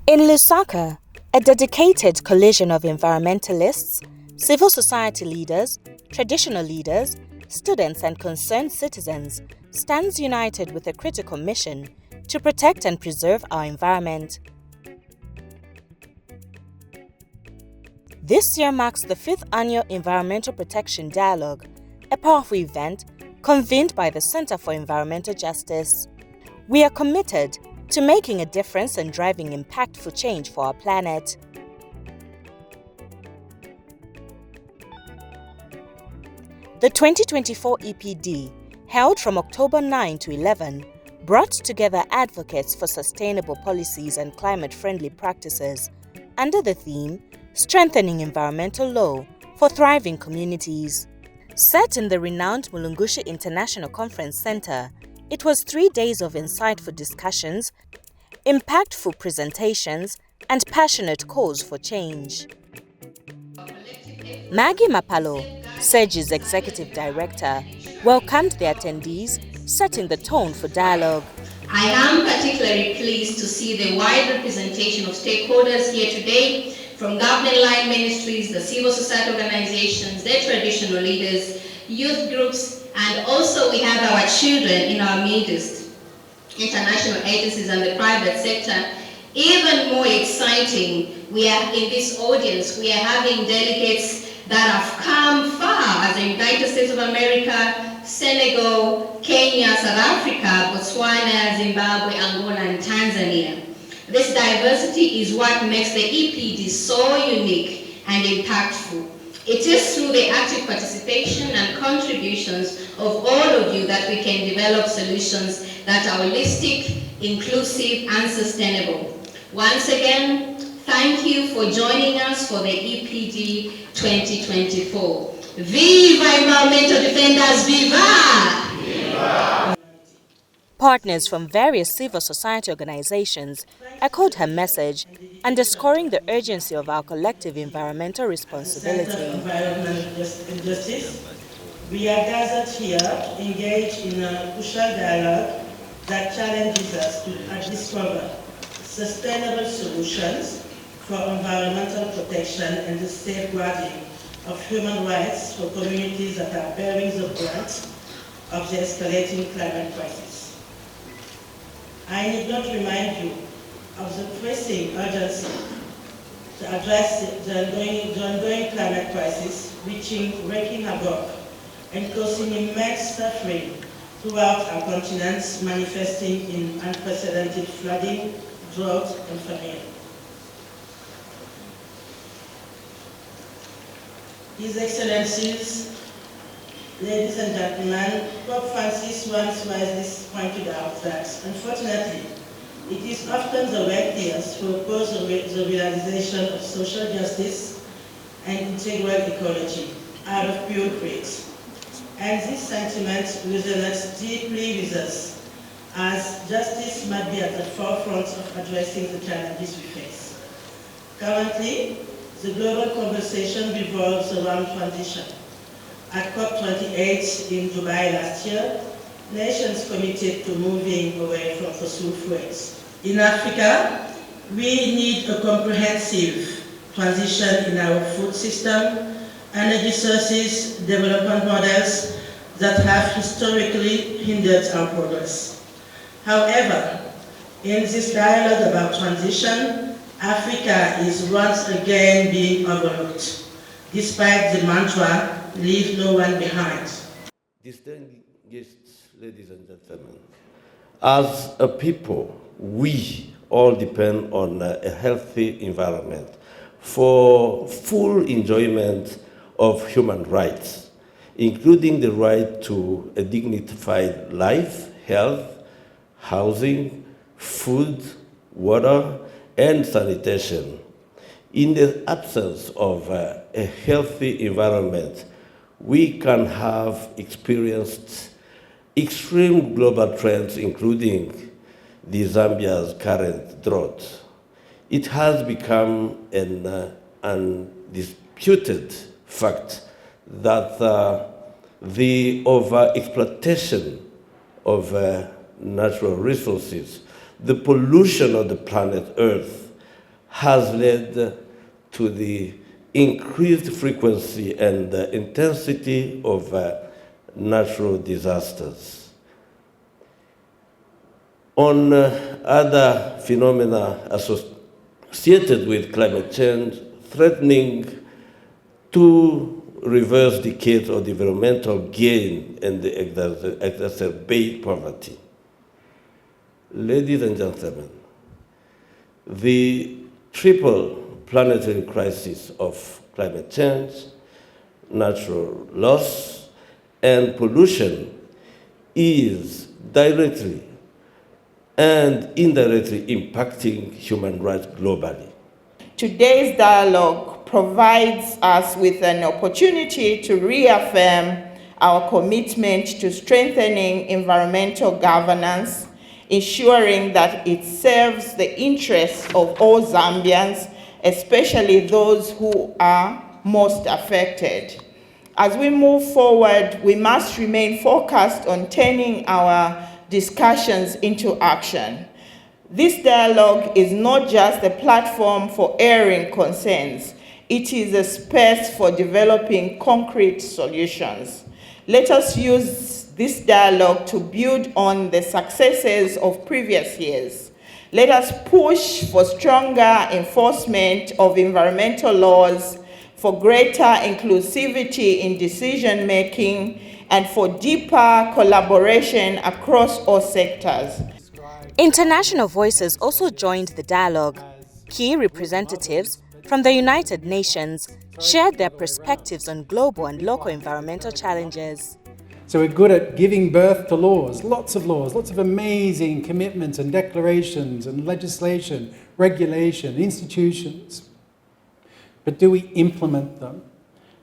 In Lusaka, a dedicated coalition of environmentalists, civil society leaders, traditional leaders, students and concerned citizens stands united with a critical mission to protect and preserve our environment. This year marks the 5th Annual Environmental Protection Dialogue, a powerful event convened by the Center for Environmental Justice. We are committed to making a difference and driving impactful change for our planet. The 2024 EPD, held from October 9 to 11, brought together advocates for sustainable policies and climate-friendly practices under the theme Strengthening Environmental Law for Thriving Communities. Set in the renowned Mulungushi International Conference Center, it was 3 days of insightful discussions, impactful presentations, and passionate calls for change. Maggie Mapalo, SEGI's Executive Director, welcomed the attendees, setting the tone for dialogue. I am particularly pleased to see the wide representation of stakeholders here today, from government line ministries, the civil society organizations, their traditional leaders, youth groups, and also we have our children in our midst, international agencies and the private sector. Even more exciting, we are in this audience, we are having delegates that have come far, as the United States of America, Senegal, Kenya, South Africa, Botswana, Zimbabwe, Angola, and Tanzania. This diversity is what makes the EPD so unique and impactful. It is through the active participation and contributions of all of you that we can develop solutions that are holistic, inclusive, and sustainable. Once again, thank you for joining us for the EPD 2024. Viva Environmental Defenders, viva! Viva! Partners from various civil society organizations echoed her message, underscoring the urgency of our collective environmental responsibility. Environmental justice, we are gathered here to engage in a crucial dialogue that challenges us to discover sustainable solutions for environmental protection and the safeguarding of human rights for communities that are bearing the brunt of the escalating climate crisis. I need not remind you of the pressing urgency to address the ongoing climate crisis, wreaking havoc and causing immense suffering throughout our continents, manifesting in unprecedented flooding, drought, and famine. His Excellencies, ladies and gentlemen, Pope Francis once wisely pointed out that, unfortunately, it is often the wealthiest who oppose the realization of social justice and integral ecology out of pure greed. And this sentiment resonates deeply with us, as justice must be at the forefront of addressing the challenges we face. Currently, the global conversation revolves around transition. At COP28 in Dubai last year, nations committed to moving away from fossil fuels. In Africa, we need a comprehensive transition in our food system, energy sources, development models that have historically hindered our progress. However, in this dialogue about transition, Africa is once again being overlooked, despite the mantra, leave no one behind. Distinguished ladies and gentlemen, as a people, we all depend on a healthy environment for full enjoyment of human rights, including the right to a dignified life, health, housing, food, water, and sanitation. In the absence of a healthy environment, we can have experienced extreme global trends, including the Zambia's current drought. It has become an undisputed fact that the overexploitation of natural resources, the pollution of the planet Earth, has led to the increased frequency and intensity of natural disasters. On other phenomena associated with climate change, threatening to reverse decades of developmental gain and exacerbate poverty. Ladies and gentlemen, the triple planetary crisis of climate change, natural loss, and pollution is directly and indirectly impacting human rights globally. Today's dialogue provides us with an opportunity to reaffirm our commitment to strengthening environmental governance, ensuring that it serves the interests of all Zambians, especially those who are most affected. As we move forward, we must remain focused on turning our discussions into action. This dialogue is not just a platform for airing concerns, it is a space for developing concrete solutions. Let us use this dialogue to build on the successes of previous years. Let us push for stronger enforcement of environmental laws, for greater inclusivity in decision-making, and for deeper collaboration across all sectors. International voices also joined the dialogue. Key representatives from the United Nations shared their perspectives on global and local environmental challenges. So we're good at giving birth to laws, lots of amazing commitments and declarations and legislation, regulation, institutions. But do we implement them?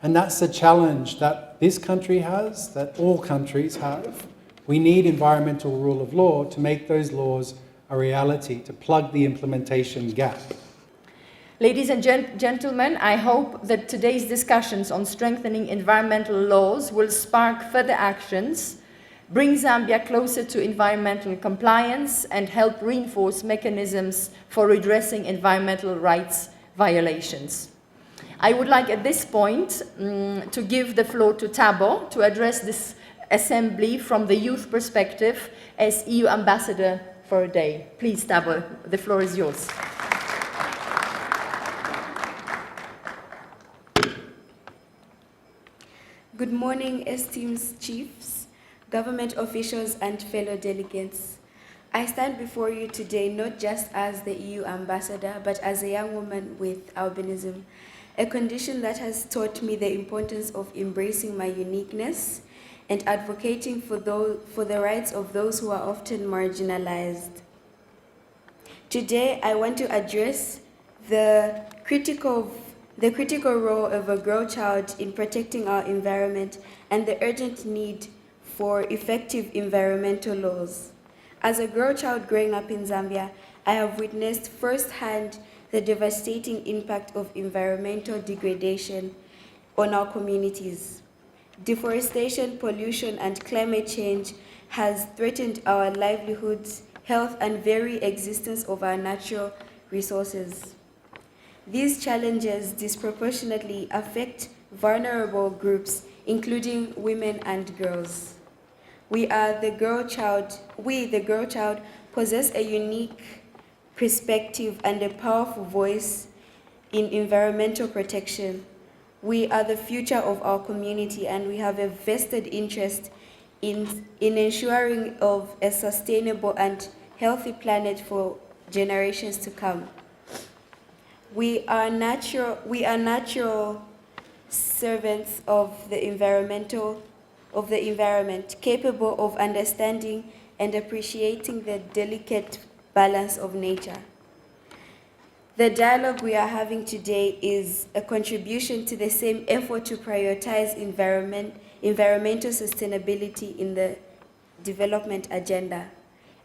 And that's the challenge that this country has, that all countries have. We need environmental rule of law to make those laws a reality, to plug the implementation gap. Ladies and gentlemen, I hope that today's discussions on strengthening environmental laws will spark further actions, bring Zambia closer to environmental compliance, and help reinforce mechanisms for redressing environmental rights violations. I would like at this point to give the floor to Thabo to address this assembly from the youth perspective as EU ambassador for a day. Please, Thabo, the floor is yours. Good morning, esteemed chiefs, government officials, and fellow delegates. I stand before you today not just as the EU ambassador, but as a young woman with albinism, a condition that has taught me the importance of embracing my uniqueness and advocating for the rights of those who are often marginalized. Today, I want to address the critical role of a girl child in protecting our environment and the urgent need for effective environmental laws. As a girl child growing up in Zambia, I have witnessed firsthand the devastating impact of environmental degradation on our communities. Deforestation, pollution, and climate change has threatened our livelihoods, health, and very existence of our natural resources. These challenges disproportionately affect vulnerable groups, including women and girls. We, the girl child, possess a unique perspective and a powerful voice in environmental protection. We are the future of our community, and we have a vested interest in ensuring of a sustainable and healthy planet for generations to come. We are natural servants of the environment, capable of understanding and appreciating the delicate balance of nature. The dialogue we are having today is a contribution to the same effort to prioritize environmental sustainability in the development agenda.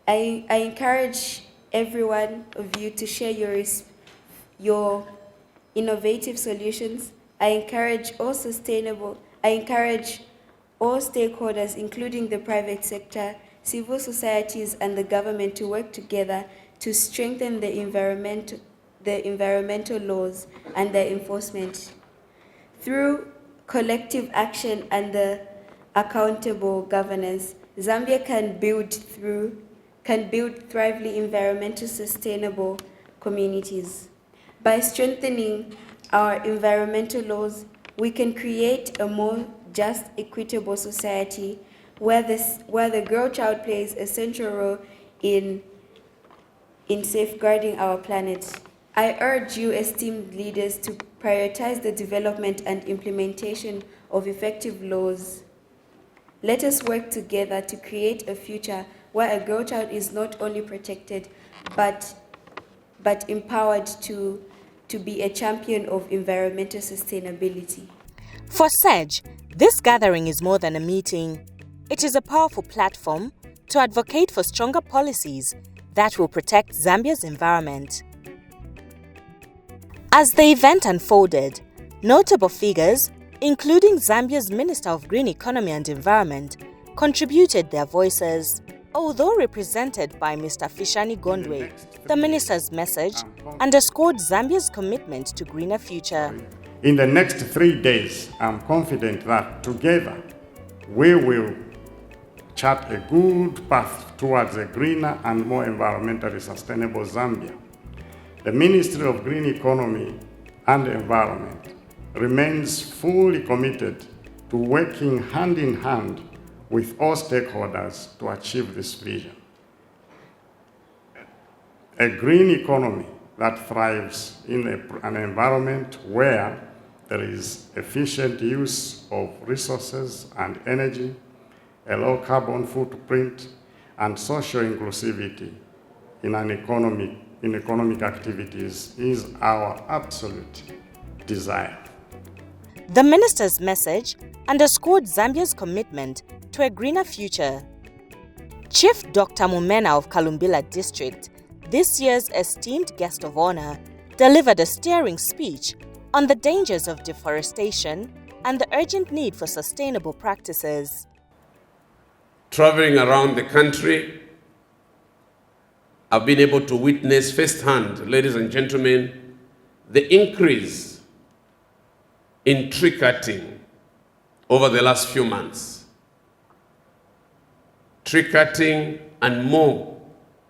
I encourage every one of you to share your innovative solutions. I encourage all stakeholders, including the private sector, civil societies, and the government to work together to strengthen the the environmental laws and their enforcement. Through collective action and the accountable governance, Zambia can build thrively environmental sustainable communities. By strengthening our environmental laws, we can create a more just, equitable society where the girl child plays a central role in safeguarding our planet. I urge you, esteemed leaders, to prioritize the development and implementation of effective laws. Let us work together to create a future where a girl child is not only protected, but empowered to be a champion of environmental sustainability. For SEDG, this gathering is more than a meeting. It is a powerful platform to advocate for stronger policies that will protect Zambia's environment. As the event unfolded, notable figures, including Zambia's Minister of Green Economy and Environment, contributed their voices. Although represented by Mr. Fishani Gondwe, the minister's message underscored Zambia's commitment to greener future. In the next 3 days, I'm confident that together we will chart a good path towards a greener and more environmentally sustainable Zambia. The Ministry of Green Economy and Environment remains fully committed to working hand in hand with all stakeholders to achieve this vision. A green economy that thrives in an environment where there is efficient use of resources and energy, a low carbon footprint, and social inclusivity in economic activities is our absolute desire. The minister's message underscored Zambia's commitment to a greener future. Chief Dr. Mumena of Kalumbila District, this year's esteemed guest of honor, delivered a stirring speech on the dangers of deforestation and the urgent need for sustainable practices. Traveling around the country, I've been able to witness firsthand, ladies and gentlemen, the increase in tree cutting over the last few months. Tree cutting and more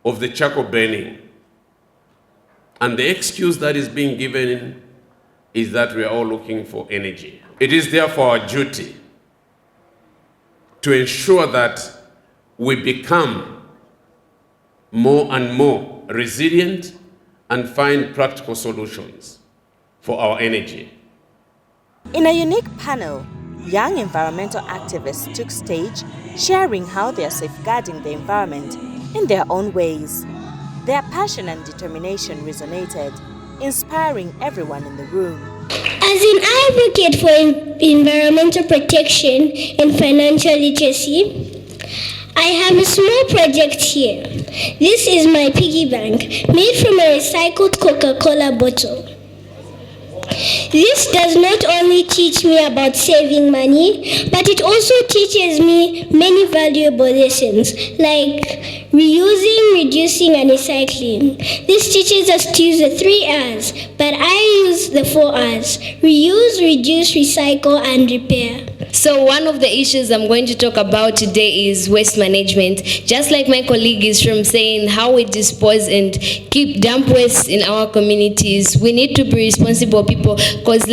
of the charcoal burning. And the excuse that is being given is that we are all looking for energy. It is therefore our duty to ensure that we become more and more resilient and find practical solutions for our energy. In a unique panel, young environmental activists took stage, sharing how they are safeguarding the environment in their own ways. Their passion and determination resonated, inspiring everyone in the room. As an advocate for environmental protection and financial literacy, I have a small project here. This is my piggy bank, made from a recycled Coca-Cola bottle. This does not only teach me about saving money, but it also teaches me many valuable lessons, like reusing, reducing, and recycling. This teaches us to use the 3 R's, but I use the 4 R's: reuse, reduce, recycle, and repair. So one of the issues I'm going to talk about today is waste management. Just like my colleague is from saying how we dispose and keep dump waste in our communities, we need to be responsible people, because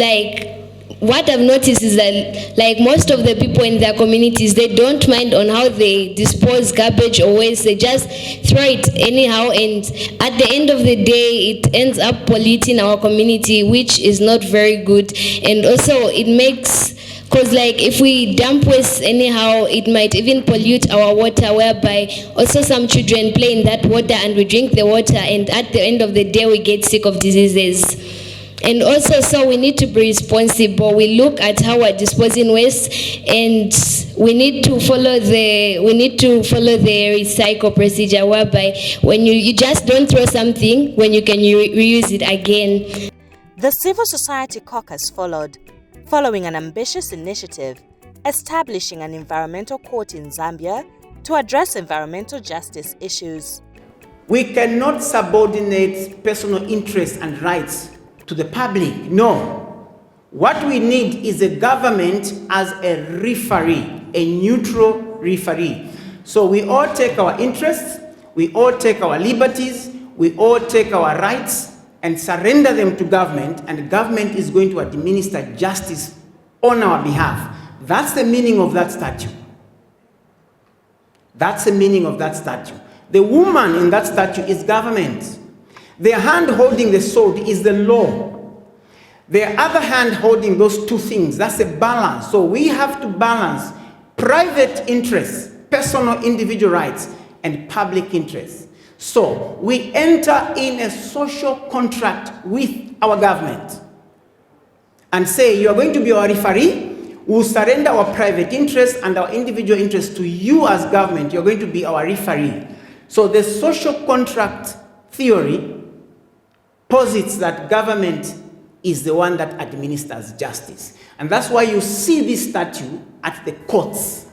what I've noticed is that most of the people in their communities, they don't mind on how they dispose garbage or waste. They just throw it anyhow, and at the end of the day it ends up polluting our community, which is not very good. And also it makes, because if we dump waste anyhow, it might even pollute our water, whereby also some children play in that water and we drink the water, and at the end of the day we get sick of diseases. And also, so we need to be responsible. We look at how we're disposing waste, and we need to follow the recycle procedure, whereby when you just don't throw something when you can reuse it again. The Civil Society Caucus following an ambitious initiative, establishing an environmental court in Zambia to address environmental justice issues. We cannot subordinate personal interests and rights to the public. No. What we need is a government as a referee, a neutral referee. So we all take our interests, we all take our liberties, we all take our rights and surrender them to government, and government is going to administer justice on our behalf. That's the meaning of that statute. That's the meaning of that statute. The woman in that statute is government. The hand holding the sword is the law. The other hand holding those two things, that's a balance. So we have to balance private interests, personal individual rights, and public interests. So we enter in a social contract with our government and say, you are going to be our referee, we'll surrender our private interests and our individual interests to you as government, you're going to be our referee. So the social contract theory posits that government is the one that administers justice. And that's why you see this statute at the courts,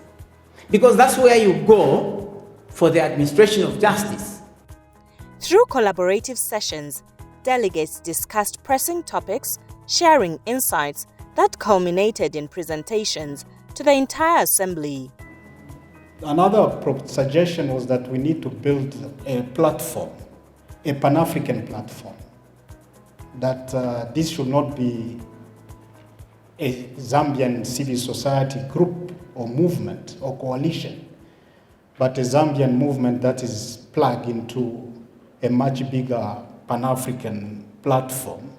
because that's where you go for the administration of justice. Through collaborative sessions, delegates discussed pressing topics, sharing insights that culminated in presentations to the entire assembly. Another suggestion was that we need to build a platform, a Pan-African platform, that this should not be a Zambian civil society group or movement or coalition, but a Zambian movement that is plugged into a much bigger Pan-African platform,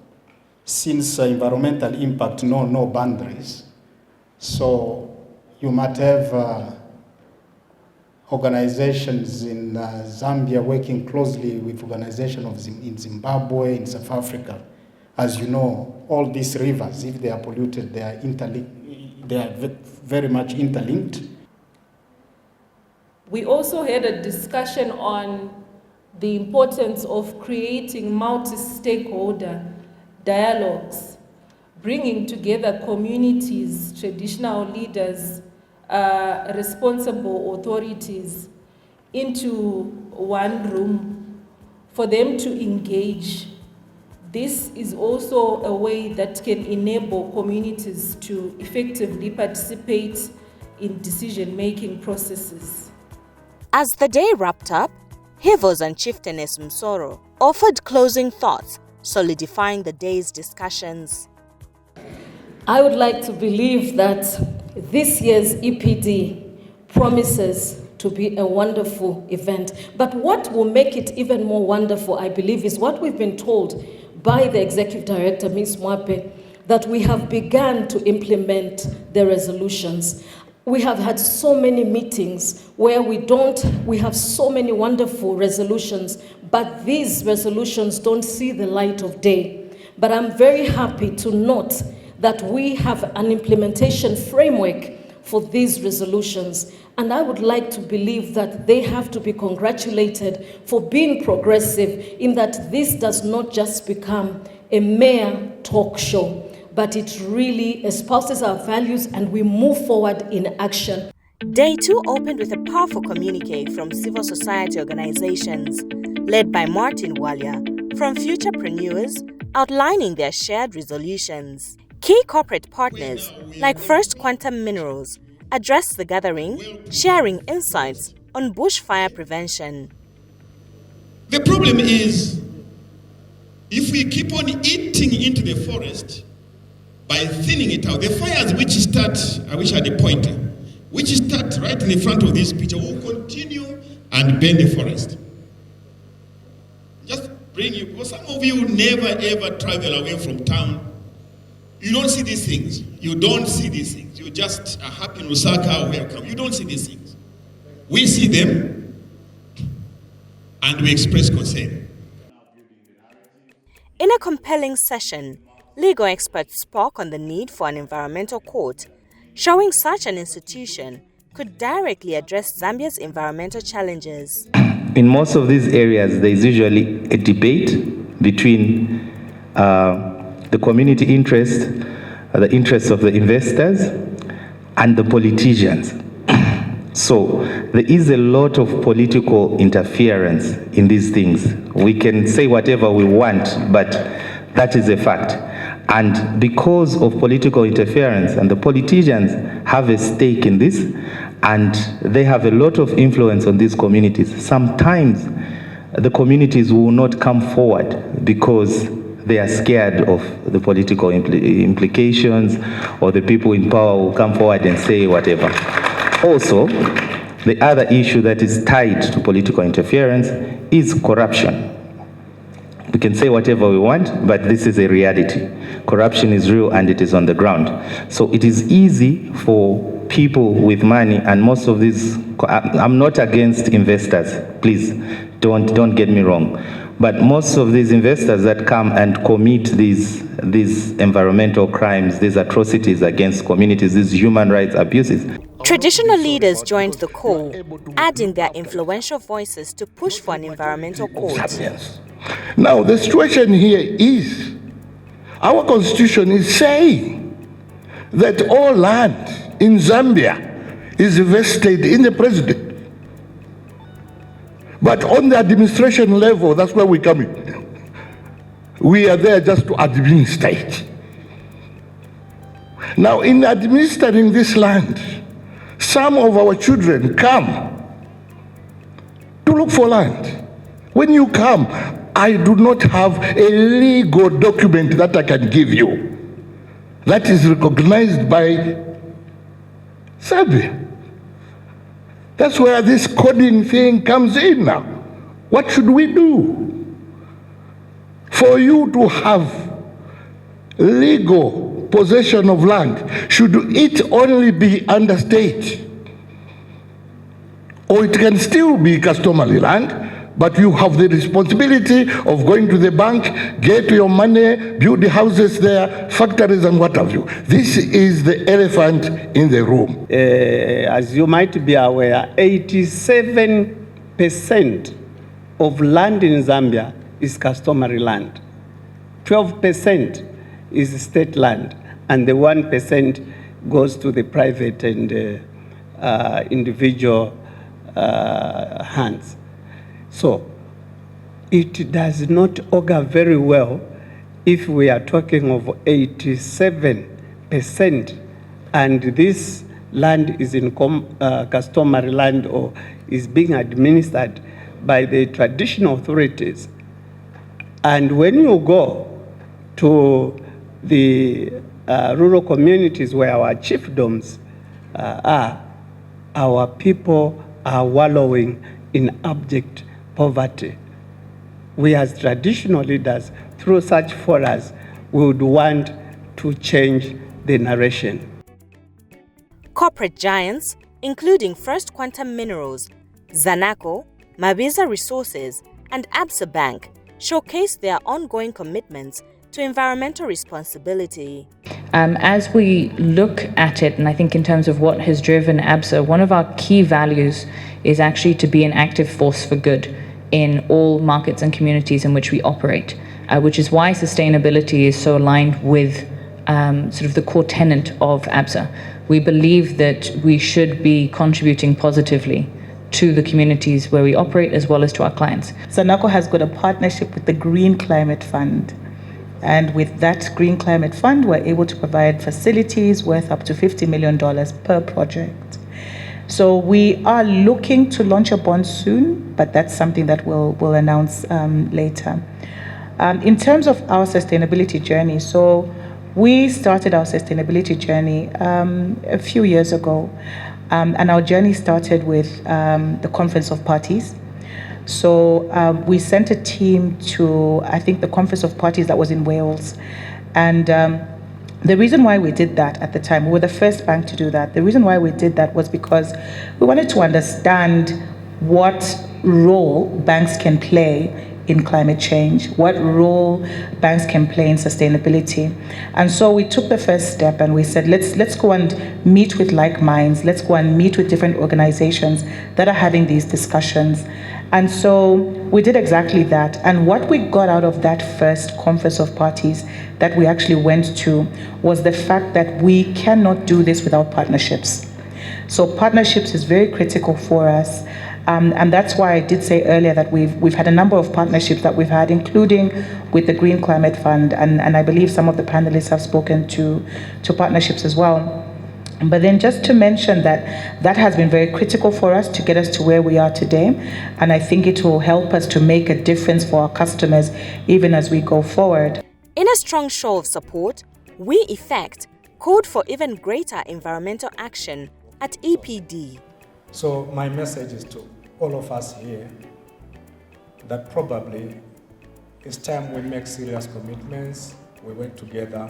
since environmental impact know no boundaries. So you might have organizations in Zambia working closely with organizations in Zimbabwe, in South Africa. As you know, all these rivers, if they are polluted, they are very much interlinked. We also had a discussion on the importance of creating multi-stakeholder dialogues, bringing together communities, traditional leaders, responsible authorities into one room for them to engage. This is also a way that can enable communities to effectively participate in decision-making processes. As the day wrapped up, HIVOS and Chieftainess Msoro offered closing thoughts, solidifying the day's discussions. I would like to believe that this year's EPD promises to be a wonderful event. But what will make it even more wonderful, I believe, is what we've been told by the Executive Director, Ms. Mwape, that we have begun to implement the resolutions. We have had so many meetings where we have so many wonderful resolutions, but these resolutions don't see the light of day. But I'm very happy to note that we have an implementation framework for these resolutions. And I would like to believe that they have to be congratulated for being progressive, in that this does not just become a mere talk show, but it really espouses our values and we move forward in action. Day 2 opened with a powerful communique from civil society organizations, led by Martin Walia, from Futurepreneurs, outlining their shared resolutions. Key corporate partners, like First Quantum Minerals, addressed the gathering, sharing insights on bushfire prevention. The problem is, if we keep on eating into the forest by thinning it out, the fires which start, I wish I had a pointer, which start right in the front of this picture will continue and burn the forest. Just bring you, because some of you never ever travel away from town. You don't see these things. You don't see these things. You just are happy in Lusaka or welcome. You don't see these things. We see them and we express concern. In a compelling session, legal experts spoke on the need for an environmental court, showing such an institution could directly address Zambia's environmental challenges. In most of these areas, there is usually a debate between the community interest, the interests of the investors, and the politicians. So there is a lot of political interference in these things. We can say whatever we want, but that is a fact. And because of political interference, and the politicians have a stake in this, and they have a lot of influence on these communities, sometimes the communities will not come forward because they are scared of the political implications, or the people in power will come forward and say whatever. Also, the other issue that is tied to political interference is corruption. We can say whatever we want, but this is a reality. Corruption is real and it is on the ground. So it is easy for people with money, and most of these, I'm not against investors, please don't get me wrong. But most of these investors that come and commit these environmental crimes, these atrocities against communities, these human rights abuses. Traditional leaders joined the call, adding their influential voices to push for an environmental court. Now, the situation here is, our constitution is saying that all land in Zambia is vested in the president. But on the administration level, that's where we come in. We are there just to administrate. Now, in administering this land, some of our children come to look for land. When you come, I do not have a legal document that I can give you that is recognized by Zambia. That's where this coding thing comes in now. What should we do? For you to have legal possession of land, should it only be under state? Or it can still be customary land, but you have the responsibility of going to the bank, get your money, build the houses there, factories and what have you. This is the elephant in the room. As you might be aware, 87% of land in Zambia is customary land. 12% is state land, and the 1% goes to the private and individual hands. So it does not augur very well if we are talking of 87% and this land is in customary land or is being administered by the traditional authorities. And when you go to the rural communities where our chiefdoms are, our people are wallowing in abject poverty. We as traditional leaders, through such forums, would want to change the narration. Corporate giants, including First Quantum Minerals, Zanaco, Mabiza Resources, and Absa Bank, showcased their ongoing commitments to environmental responsibility. As we look at it, and I think in terms of what has driven Absa, one of our key values is actually to be an active force for good in all markets and communities in which we operate, which is why sustainability is so aligned with sort of the core tenet of Absa. We believe that we should be contributing positively to the communities where we operate as well as to our clients. Zanaco has got a partnership with the Green Climate Fund. And with that Green Climate Fund, we're able to provide facilities worth up to $50 million per project. So we are looking to launch a bond soon, but that's something that we'll announce later. In terms of our sustainability journey, so we started our sustainability journey a few years ago, and our journey started with the Conference of Parties. So we sent a team to, I think, the Conference of Parties that was in Wales. And the reason why we did that at the time, we were the first bank to do that. The reason why we did that was because we wanted to understand what role banks can play in climate change, what role banks can play in sustainability. And so we took the first step and we said, let's go and meet with like minds, let's go and meet with different organizations that are having these discussions. And so we did exactly that. And what we got out of that first Conference of Parties that we actually went to was the fact that we cannot do this without partnerships. So partnerships is very critical for us. And that's why I did say earlier that we've had a number of partnerships that we've had, including with the Green Climate Fund, and I believe some of the panelists have spoken to partnerships as well. But then just to mention that has been very critical for us to get us to where we are today, and I think it will help us to make a difference for our customers even as we go forward. In a strong show of support, We Effect called for even greater environmental action at EPD. So my message is to all of us here that probably it's time we make serious commitments, we work together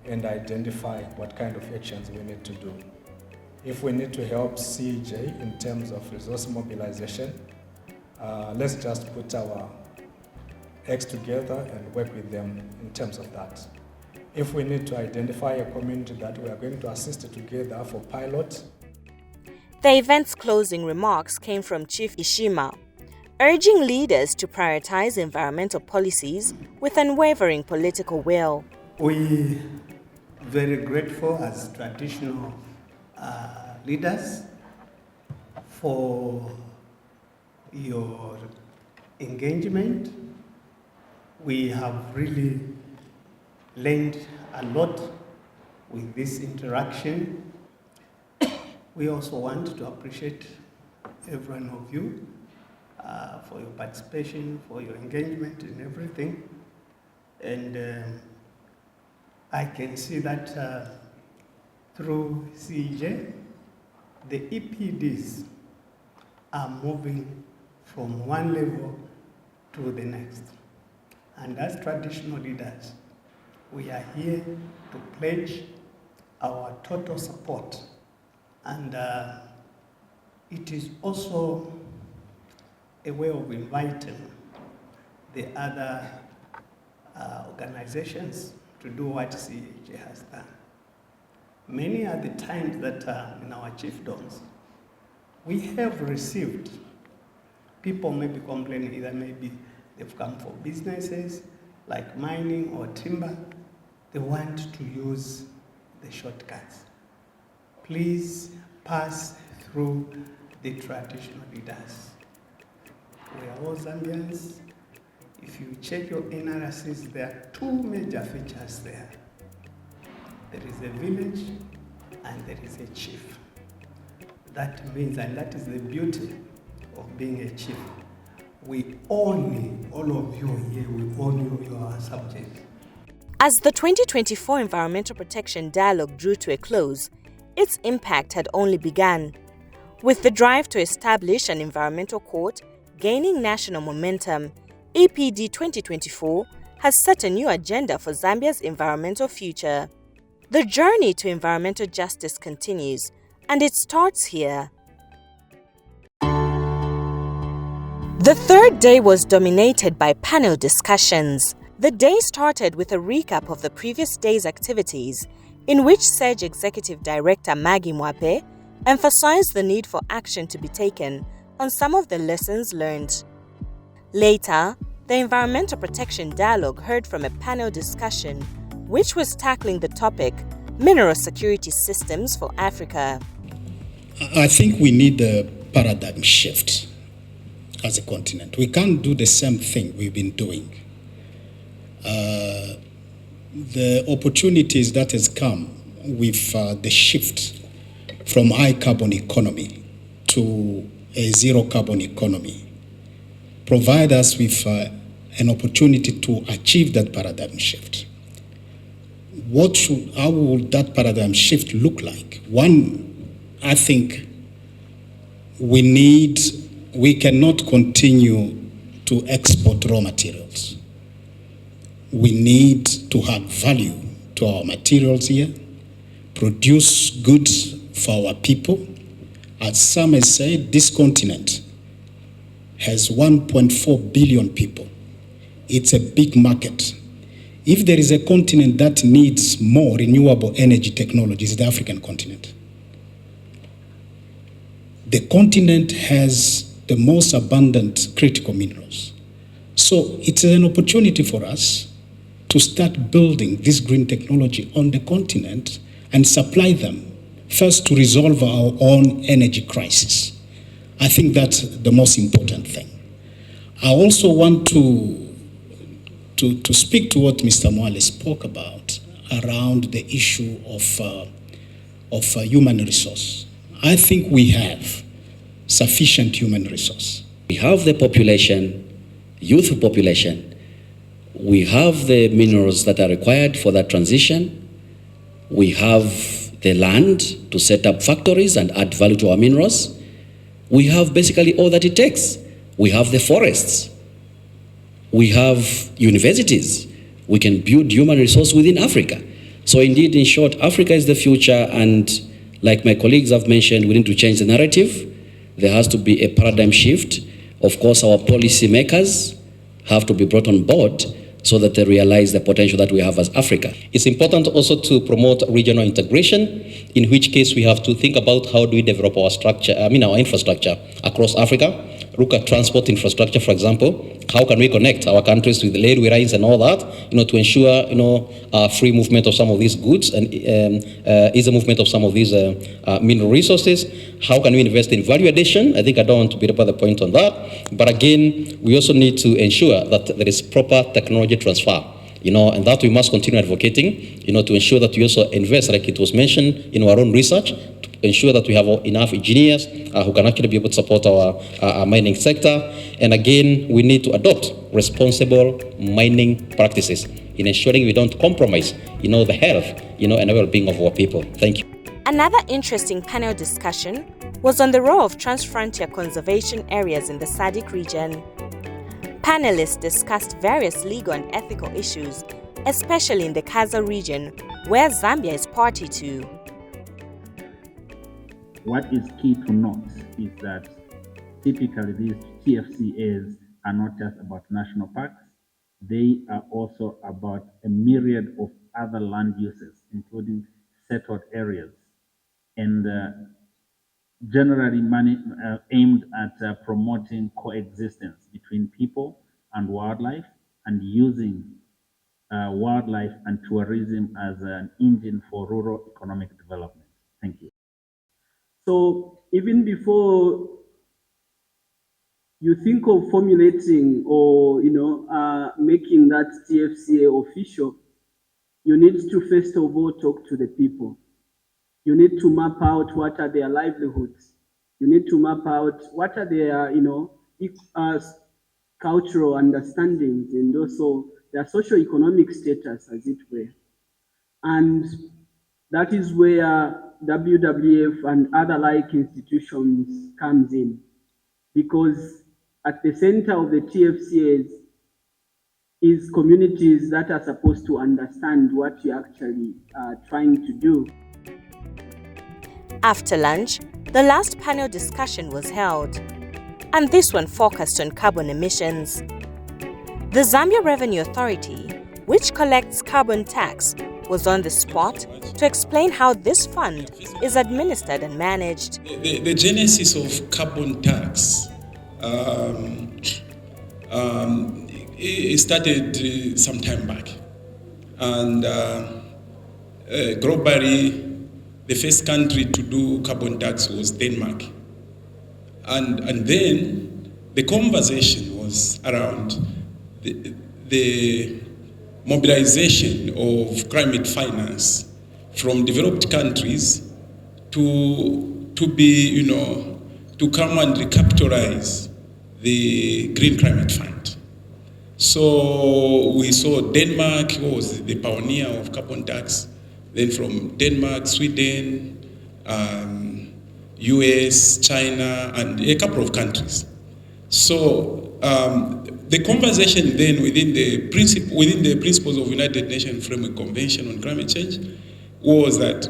and identify what kind of actions we need to do. If we need to help CEJ in terms of resource mobilization, let's just put our eggs together and work with them in terms of that. If we need to identify a community that we are going to assist together for pilot. The event's closing remarks came from Chief Ishima, urging leaders to prioritize environmental policies with unwavering political will. We are very grateful as traditional leaders for your engagement. We have really learned a lot with this interaction. We also want to appreciate every one of you for your participation, for your engagement in everything. And I can see that through CEJ, the EPDs are moving from one level to the next. And as traditional leaders, we are here to pledge our total support. And it is also a way of inviting the other organizations to do what CEJ has done. Many are the times that in our chiefdoms, we have received people maybe complaining, either maybe they've come for businesses like mining or timber, they want to use the shortcuts. Please pass through the traditional leaders. We are all Zambians. If you check your NRCs, there are two major features there. There is a village and there is a chief. That means, and that is the beauty of being a chief. We own, all of you here, we own you, you are subject. As the 2024 Environmental Protection Dialogue drew to a close, its impact had only begun. With the drive to establish an environmental court gaining national momentum, EPD 2024 has set a new agenda for Zambia's environmental future. The journey to environmental justice continues, and it starts here. The third day was dominated by panel discussions. The day started with a recap of the previous day's activities, in which SEJ Executive Director Maggie Mwape emphasized the need for action to be taken on some of the lessons learned. Later, the Environmental Protection Dialogue heard from a panel discussion which was tackling the topic Mineral Security Systems for Africa. I think we need a paradigm shift as a continent. We can't do the same thing we've been doing. The opportunities that has come with the shift from high carbon economy to a zero carbon economy provide us with an opportunity to achieve that paradigm shift. How would that paradigm shift look like? One, I think we cannot continue to export raw materials. We need to add value to our materials here, produce goods for our people. As some have said, this continent has 1.4 billion people. It's a big market. If there is a continent that needs more renewable energy technologies, it's the African continent. The continent has the most abundant critical minerals. So it's an opportunity for us to start building this green technology on the continent and supply them First, to resolve our own energy crisis. I think that's the most important thing. I also want to speak to what Mr. Mwale spoke about around the issue of human resource. I think we have sufficient human resource. We have the population, youth population. We have the minerals that are required for that transition. We have the land to set up factories and add value to our minerals. We have basically all that it takes. We have the forests. We have universities. We can build human resource within Africa. So indeed, in short, Africa is the future, and like my colleagues have mentioned, we need to change the narrative. There has to be a paradigm shift. Of course, our policy makers have to be brought on board so that they realize the potential that we have as Africa. It's important also to promote regional integration, in which case we have to think about how do we develop our our infrastructure across Africa. Look at transport infrastructure, for example. How can we connect our countries with the railway lines and all that, to ensure, free movement of some of these goods and easy movement of some of these mineral resources? How can we invest in value addition? I think I don't want to belabor the point on that. But again, we also need to ensure that there is proper technology transfer, and that we must continue advocating, to ensure that we also invest, like it was mentioned, in our own research, ensure that we have enough engineers who can actually be able to support our mining sector. And again, we need to adopt responsible mining practices in ensuring we don't compromise, the health, and the well-being of our people. Thank you. Another interesting panel discussion was on the role of transfrontier conservation areas in the SADC region. Panelists discussed various legal and ethical issues, especially in the Kaza region, where Zambia is party to. What is key to note is that typically these TFCAs are not just about national parks, they are also about a myriad of other land uses, including settled areas, and generally aimed at promoting coexistence between people and wildlife, and using wildlife and tourism as an engine for rural economic development. Thank you. So even before you think of formulating or making that TFCA official, you need to first of all talk to the people. You need to map out what are their livelihoods. You need to map out what are their cultural understandings, and also their socio-economic status, as it were. And that is where WWF and other like institutions comes in, because at the center of the TFCAs is communities that are supposed to understand what you're actually trying to do. After lunch, the last panel discussion was held, and this one focused on carbon emissions. The Zambia Revenue Authority, which collects carbon tax, was on the spot to explain how this fund is administered and managed. The genesis of carbon tax it started some time back, and globally the first country to do carbon tax was Denmark, and then the conversation was around the mobilization of climate finance from developed countries to be, to come and recapitalize the Green Climate Fund. So we saw Denmark was the pioneer of carbon tax. Then from Denmark, Sweden, US, China, and a couple of countries. So the conversation then within the principles of United Nations Framework Convention on Climate Change was that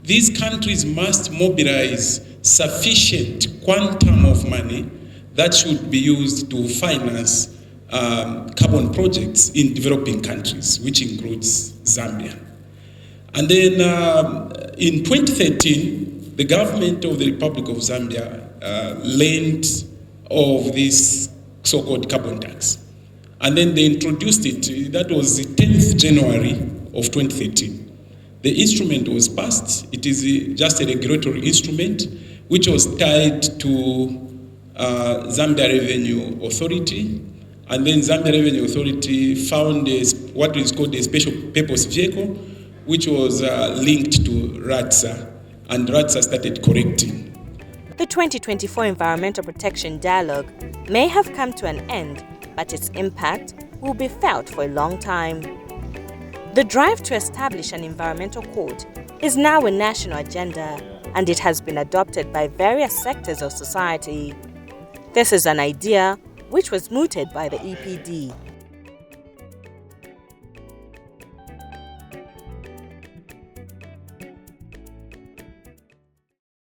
these countries must mobilize sufficient quantum of money that should be used to finance carbon projects in developing countries, which includes Zambia. And then in 2013, the government of the Republic of Zambia learned of this so-called carbon tax. And then they introduced it. That was the 10th January of 2013. The instrument was passed. It is just a regulatory instrument which was tied to Zambia Revenue Authority, and then Zambia Revenue Authority found what is called a special purpose vehicle, which was linked to RATSA, and RATSA started correcting. The 2024 Environmental Protection Dialogue may have come to an end, but its impact will be felt for a long time. The drive to establish an environmental court is now a national agenda, and it has been adopted by various sectors of society. This is an idea which was mooted by the EPD.